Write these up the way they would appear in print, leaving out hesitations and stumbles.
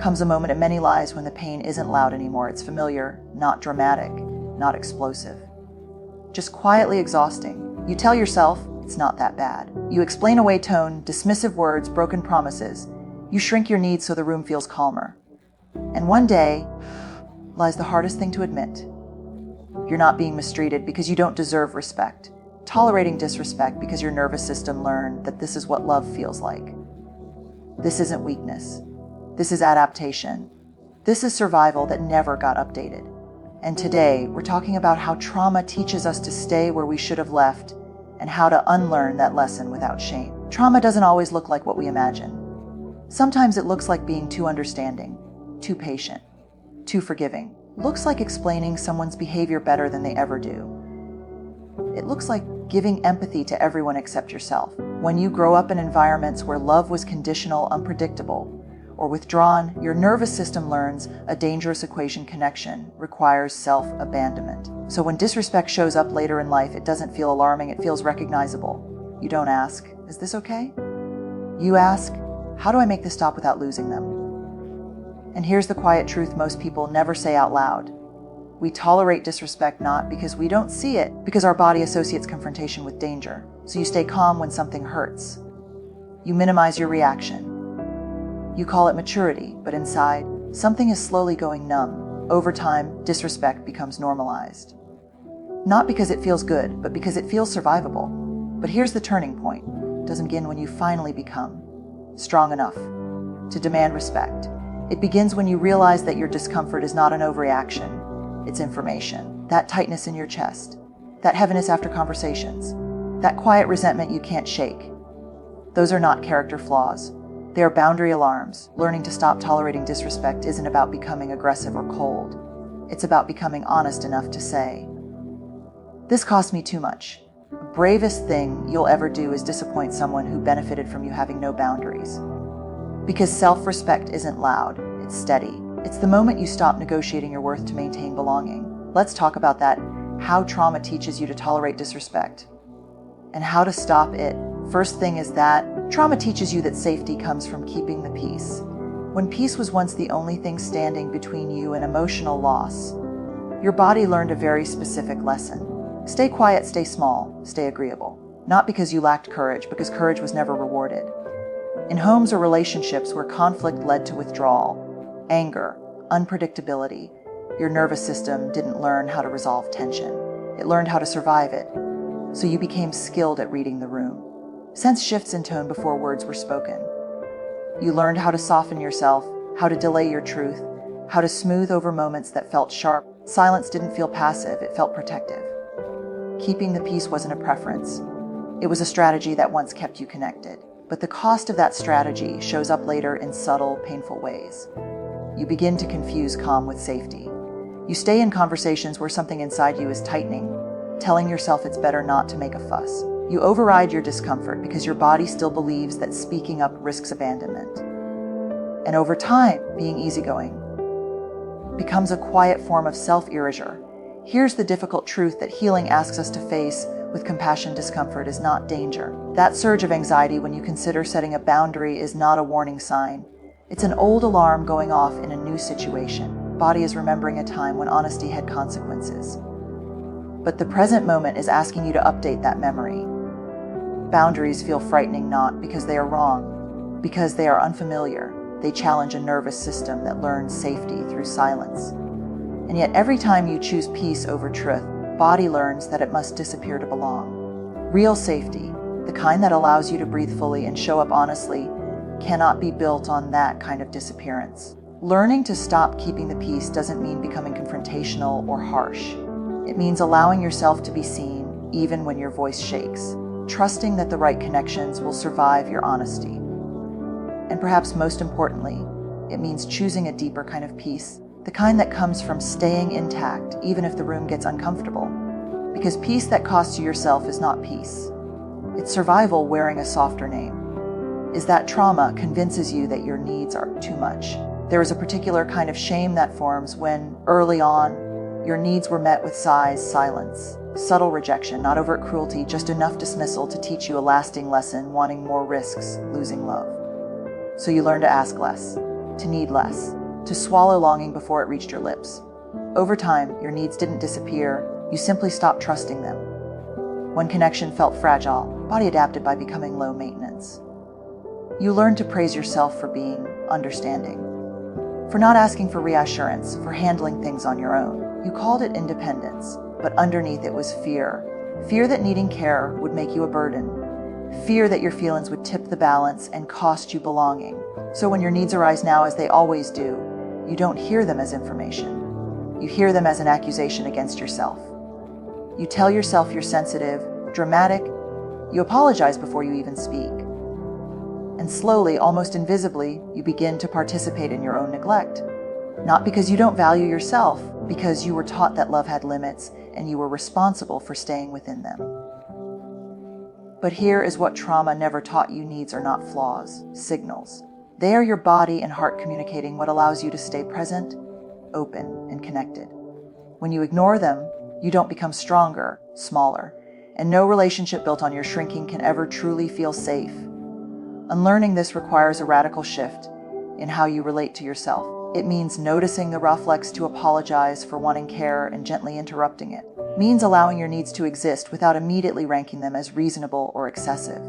comes a moment in many lives when the pain isn't loud anymore. It's familiar, not dramatic, not explosive. Just quietly exhausting. You tell yourself it's not that bad. You explain away tone, dismissive words, broken promises. You shrink your needs so the room feels calmer. And one day lies the hardest thing to admit. You're not being mistreated because you don't deserve respect. Tolerating disrespect because your nervous system learned that this is what love feels like. This isn't weakness. This is adaptation. This is survival that never got updated. And today, we're talking about how trauma teaches us to stay where we should have left and how to unlearn that lesson without shame. Trauma doesn't always look like what we imagine. Sometimes it looks like being too understanding, too patient, too forgiving. It looks like explaining someone's behavior better than they ever do. It looks like giving empathy to everyone except yourself. When you grow up in environments where love was conditional, unpredictable, or withdrawn, your nervous system learns a dangerous equation: connection requires self-abandonment. So when disrespect shows up later in life, it doesn't feel alarming, it feels recognizable. You don't ask, is this okay? You ask, how do I make this stop without losing them? And here's the quiet truth most people never say out loud. We tolerate disrespect not because we don't see it, because our body associates confrontation with danger. So you stay calm when something hurts. You minimize your reaction. You call it maturity, but inside, something is slowly going numb. Over time, disrespect becomes normalized. Not because it feels good, but because it feels survivable. But here's the turning point. It doesn't begin when you finally become strong enough to demand respect. It begins when you realize that your discomfort is not an overreaction. It's information. That tightness in your chest, that heaviness after conversations, that quiet resentment you can't shake. Those are not character flaws. They are boundary alarms. Learning to stop tolerating disrespect isn't about becoming aggressive or cold. It's about becoming honest enough to say, this cost me too much. The bravest thing you'll ever do is disappoint someone who benefited from you having no boundaries. Because self-respect isn't loud, it's steady. It's the moment you stop negotiating your worth to maintain belonging. Let's talk about that, how trauma teaches you to tolerate disrespect, and how to stop it. First thing is that trauma teaches you that safety comes from keeping the peace. When peace was once the only thing standing between you and emotional loss, your body learned a very specific lesson. Stay quiet, stay small, stay agreeable. Not because you lacked courage, because courage was never rewarded. In homes or relationships where conflict led to withdrawal, anger, unpredictability, your nervous system didn't learn how to resolve tension. It learned how to survive it. So you became skilled at reading the room. Sense shifts in tone before words were spoken. You learned how to soften yourself, how to delay your truth, how to smooth over moments that felt sharp. Silence didn't feel passive, it felt protective. Keeping the peace wasn't a preference. It was a strategy that once kept you connected. But the cost of that strategy shows up later in subtle, painful ways. You begin to confuse calm with safety. You stay in conversations where something inside you is tightening, telling yourself it's better not to make a fuss. You override your discomfort because your body still believes that speaking up risks abandonment. And over time, being easygoing becomes a quiet form of self-erasure. Here's the difficult truth that healing asks us to face with compassion. Discomfort is not danger. That surge of anxiety when you consider setting a boundary is not a warning sign. It's an old alarm going off in a new situation. Body is remembering a time when honesty had consequences. But the present moment is asking you to update that memory. Boundaries feel frightening not because they are wrong, because they are unfamiliar. They challenge a nervous system that learns safety through silence. And yet every time you choose peace over truth, body learns that it must disappear to belong. Real safety, the kind that allows you to breathe fully and show up honestly, cannot be built on that kind of disappearance. Learning to stop keeping the peace doesn't mean becoming confrontational or harsh. It means allowing yourself to be seen even when your voice shakes, trusting that the right connections will survive your honesty. And perhaps most importantly, it means choosing a deeper kind of peace, the kind that comes from staying intact even if the room gets uncomfortable. Because peace that costs you yourself is not peace. It's survival wearing a softer name. Is that trauma convinces you that your needs are too much. There is a particular kind of shame that forms when, early on, your needs were met with sighs, silence, subtle rejection, not overt cruelty, just enough dismissal to teach you a lasting lesson, wanting more risks, losing love. So you learn to ask less, to need less, to swallow longing before it reached your lips. Over time, your needs didn't disappear, you simply stopped trusting them. When connection felt fragile, body adapted by becoming low maintenance. You learned to praise yourself for being understanding, for not asking for reassurance, for handling things on your own. You called it independence, but underneath it was fear. Fear that needing care would make you a burden. Fear that your feelings would tip the balance and cost you belonging. So when your needs arise now, as they always do, you don't hear them as information. You hear them as an accusation against yourself. You tell yourself you're sensitive, dramatic. You apologize before you even speak. And slowly, almost invisibly, you begin to participate in your own neglect. Not because you don't value yourself, because you were taught that love had limits and you were responsible for staying within them. But here is what trauma never taught you: needs are not flaws, signals. They are your body and heart communicating what allows you to stay present, open, and connected. When you ignore them, you don't become stronger, smaller, and no relationship built on your shrinking can ever truly feel safe. Unlearning this requires a radical shift in how you relate to yourself. It means noticing the reflex to apologize for wanting care and gently interrupting it. It means allowing your needs to exist without immediately ranking them as reasonable or excessive.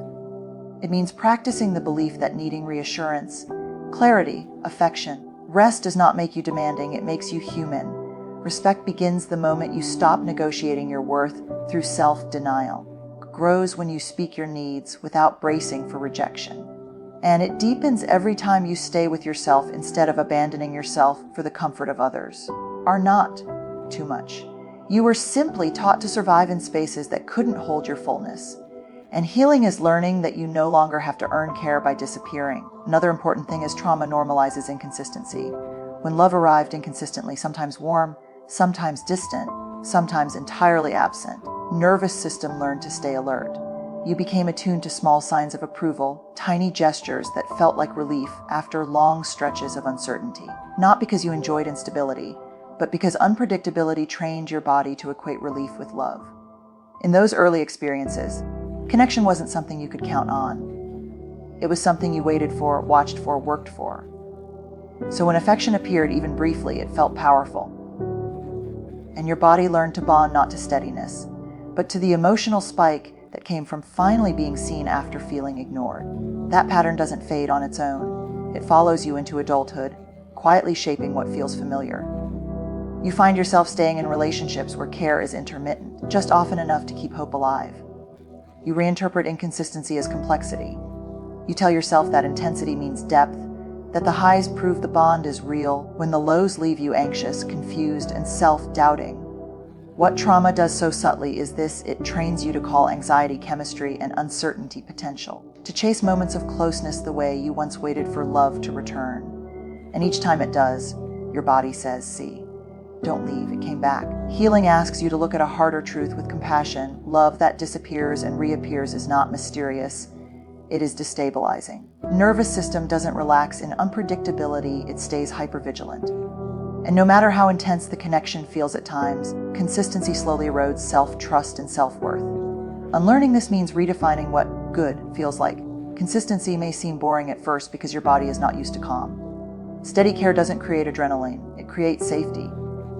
It means practicing the belief that needing reassurance, clarity, affection, rest does not make you demanding, it makes you human. Respect begins the moment you stop negotiating your worth through self-denial. It grows when you speak your needs without bracing for rejection. And it deepens every time you stay with yourself instead of abandoning yourself for the comfort of others. Are not too much. You were simply taught to survive in spaces that couldn't hold your fullness. And healing is learning that you no longer have to earn care by disappearing. Another important thing is trauma normalizes inconsistency. When love arrived inconsistently, sometimes warm, sometimes distant, sometimes entirely absent, nervous system learned to stay alert. You became attuned to small signs of approval, tiny gestures that felt like relief after long stretches of uncertainty. Not because you enjoyed instability, but because unpredictability trained your body to equate relief with love. In those early experiences, connection wasn't something you could count on. It was something you waited for, watched for, worked for. So when affection appeared, even briefly, it felt powerful. And your body learned to bond not to steadiness, but to the emotional spike that came from finally being seen after feeling ignored. That pattern doesn't fade on its own. It follows you into adulthood, quietly shaping what feels familiar. You find yourself staying in relationships where care is intermittent, just often enough to keep hope alive. You reinterpret inconsistency as complexity. You tell yourself that intensity means depth, that the highs prove the bond is real, when the lows leave you anxious, confused, and self-doubting. What trauma does so subtly is this: it trains you to call anxiety chemistry and uncertainty potential, to chase moments of closeness the way you once waited for love to return. And each time it does, your body says, see, don't leave, it came back. Healing asks you to look at a harder truth with compassion. Love that disappears and reappears is not mysterious, it is destabilizing. Nervous system doesn't relax in unpredictability, it stays hypervigilant. And no matter how intense the connection feels at times, consistency slowly erodes self-trust and self-worth. Unlearning this means redefining what good feels like. Consistency may seem boring at first because your body is not used to calm. Steady care doesn't create adrenaline, it creates safety.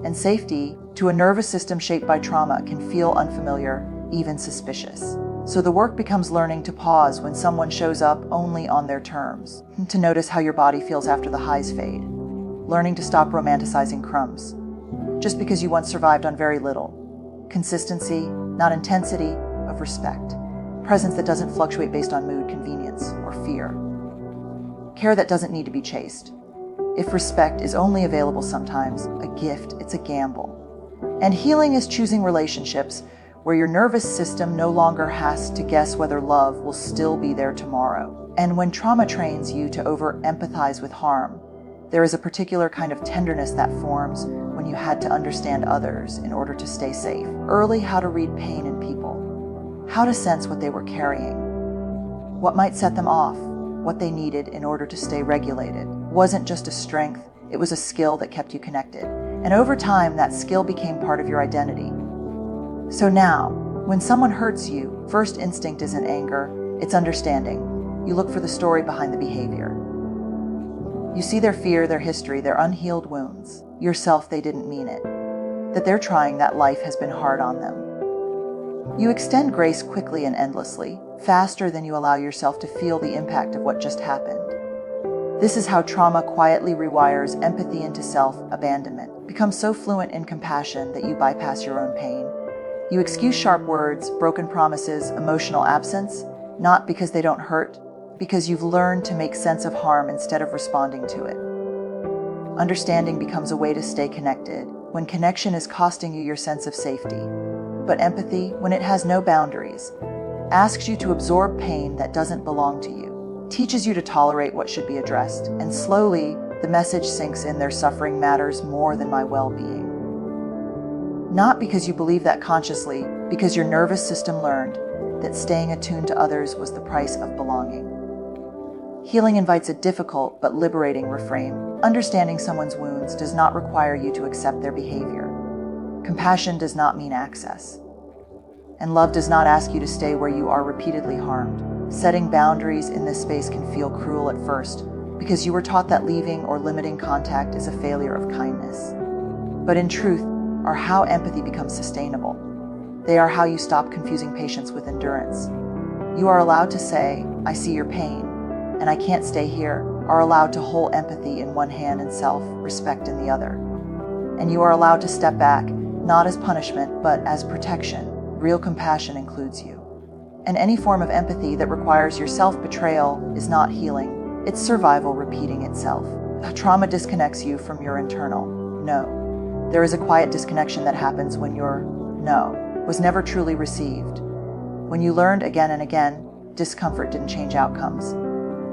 And safety, to a nervous system shaped by trauma, can feel unfamiliar, even suspicious. So the work becomes learning to pause when someone shows up only on their terms, to notice how your body feels after the highs fade. Learning to stop romanticizing crumbs, just because you once survived on very little. Consistency, not intensity, of respect. Presence that doesn't fluctuate based on mood, convenience, or fear. Care that doesn't need to be chased. If respect is only available sometimes, a gift, it's a gamble. And healing is choosing relationships where your nervous system no longer has to guess whether love will still be there tomorrow. And when trauma trains you to over-empathize with harm, there is a particular kind of tenderness that forms when you had to understand others in order to stay safe. Early, how to read pain in people, how to sense what they were carrying, what might set them off, what they needed in order to stay regulated. Wasn't just a strength, it was a skill that kept you connected. And over time, that skill became part of your identity. So now, when someone hurts you, first instinct isn't anger, it's understanding. You look for the story behind the behavior. You see their fear, their history, their unhealed wounds. Yourself, they didn't mean it. That they're trying, that life has been hard on them. You extend grace quickly and endlessly, faster than you allow yourself to feel the impact of what just happened. This is how trauma quietly rewires empathy into self-abandonment. Become so fluent in compassion that you bypass your own pain. You excuse sharp words, broken promises, emotional absence, not because they don't hurt, because you've learned to make sense of harm instead of responding to it. Understanding becomes a way to stay connected when connection is costing you your sense of safety. But empathy, when it has no boundaries, asks you to absorb pain that doesn't belong to you, teaches you to tolerate what should be addressed, and slowly, the message sinks in: their suffering matters more than my well-being. Not because you believe that consciously, because your nervous system learned that staying attuned to others was the price of belonging. Healing invites a difficult but liberating reframe. Understanding someone's wounds does not require you to accept their behavior. Compassion does not mean access. And love does not ask you to stay where you are repeatedly harmed. Setting boundaries in this space can feel cruel at first, because you were taught that leaving or limiting contact is a failure of kindness. But in truth, are how empathy becomes sustainable. They are how you stop confusing patience with endurance. You are allowed to say, I see your pain, and I can't stay here, are allowed to hold empathy in one hand and self-respect in the other. And you are allowed to step back, not as punishment, but as protection. Real compassion includes you. And any form of empathy that requires your self-betrayal is not healing. It's survival repeating itself. Trauma disconnects you from your internal no. There is a quiet disconnection that happens when your no was never truly received. When you learned again and again, discomfort didn't change outcomes.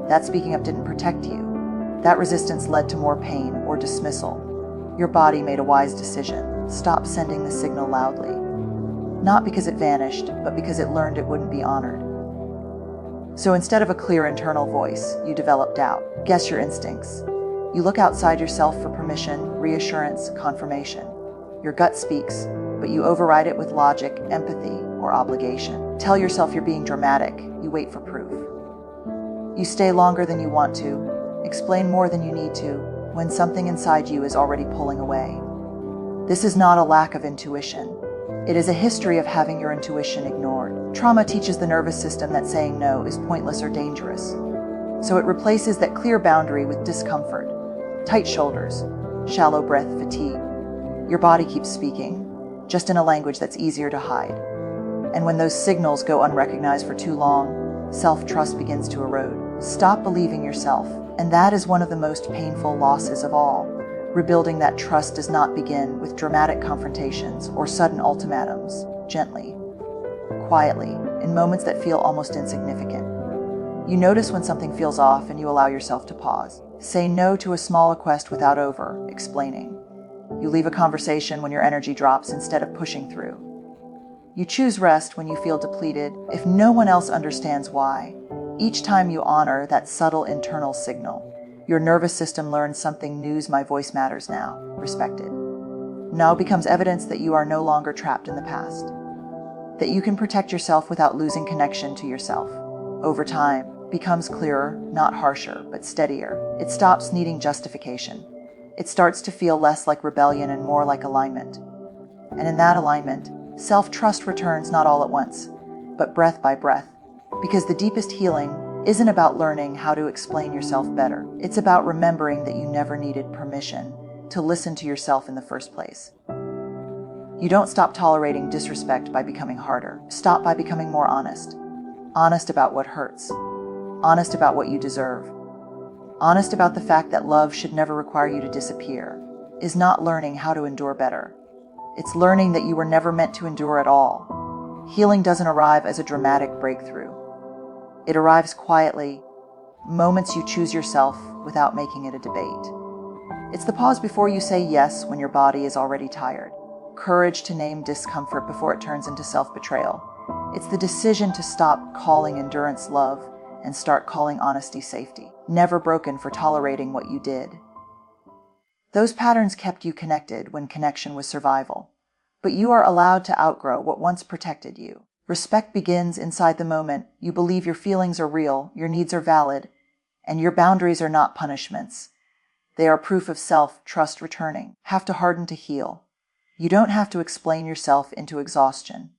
That speaking up didn't protect you. That resistance led to more pain or dismissal. Your body made a wise decision. Stop sending the signal loudly. Not because it vanished, but because it learned it wouldn't be honored. So instead of a clear internal voice, you develop doubt. Guess your instincts. You look outside yourself for permission, reassurance, confirmation. Your gut speaks, but you override it with logic, empathy, or obligation. Tell yourself you're being dramatic. You wait for proof. You stay longer than you want to, explain more than you need to, when something inside you is already pulling away. This is not a lack of intuition. It is a history of having your intuition ignored. Trauma teaches the nervous system that saying no is pointless or dangerous. So it replaces that clear boundary with discomfort, tight shoulders, shallow breath, fatigue. Your body keeps speaking, just in a language that's easier to hide. And when those signals go unrecognized for too long, self-trust begins to erode. Stop believing yourself, and that is one of the most painful losses of all. Rebuilding that trust does not begin with dramatic confrontations or sudden ultimatums. Gently, quietly, in moments that feel almost insignificant. You notice when something feels off and you allow yourself to pause. Say no to a small request without over-explaining. You leave a conversation when your energy drops instead of pushing through. You choose rest when you feel depleted, if no one else understands why. Each time you honor that subtle internal signal, your nervous system learns something new. My voice matters now, respected. Now becomes evidence that you are no longer trapped in the past, that you can protect yourself without losing connection to yourself. Over time, becomes clearer, not harsher, but steadier. It stops needing justification. It starts to feel less like rebellion and more like alignment. And in that alignment, self-trust returns not all at once, but breath by breath. Because the deepest healing isn't about learning how to explain yourself better. It's about remembering that you never needed permission to listen to yourself in the first place. You don't stop tolerating disrespect by becoming harder. Stop by becoming more honest. Honest about what hurts. Honest about what you deserve. Honest about the fact that love should never require you to disappear. Is not learning how to endure better. It's learning that you were never meant to endure at all. Healing doesn't arrive as a dramatic breakthrough. It arrives quietly, moments you choose yourself without making it a debate. It's the pause before you say yes when your body is already tired. Courage to name discomfort before it turns into self-betrayal. It's the decision to stop calling endurance love and start calling honesty safety. Never broken for tolerating what you did. Those patterns kept you connected when connection was survival. But you are allowed to outgrow what once protected you. Respect begins inside the moment you believe your feelings are real, your needs are valid, and your boundaries are not punishments. They are proof of self-trust returning. Have to harden to heal. You don't have to explain yourself into exhaustion.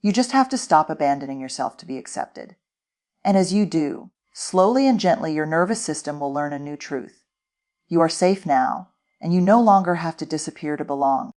You just have to stop abandoning yourself to be accepted. And as you do, slowly and gently your nervous system will learn a new truth. You are safe now, and you no longer have to disappear to belong.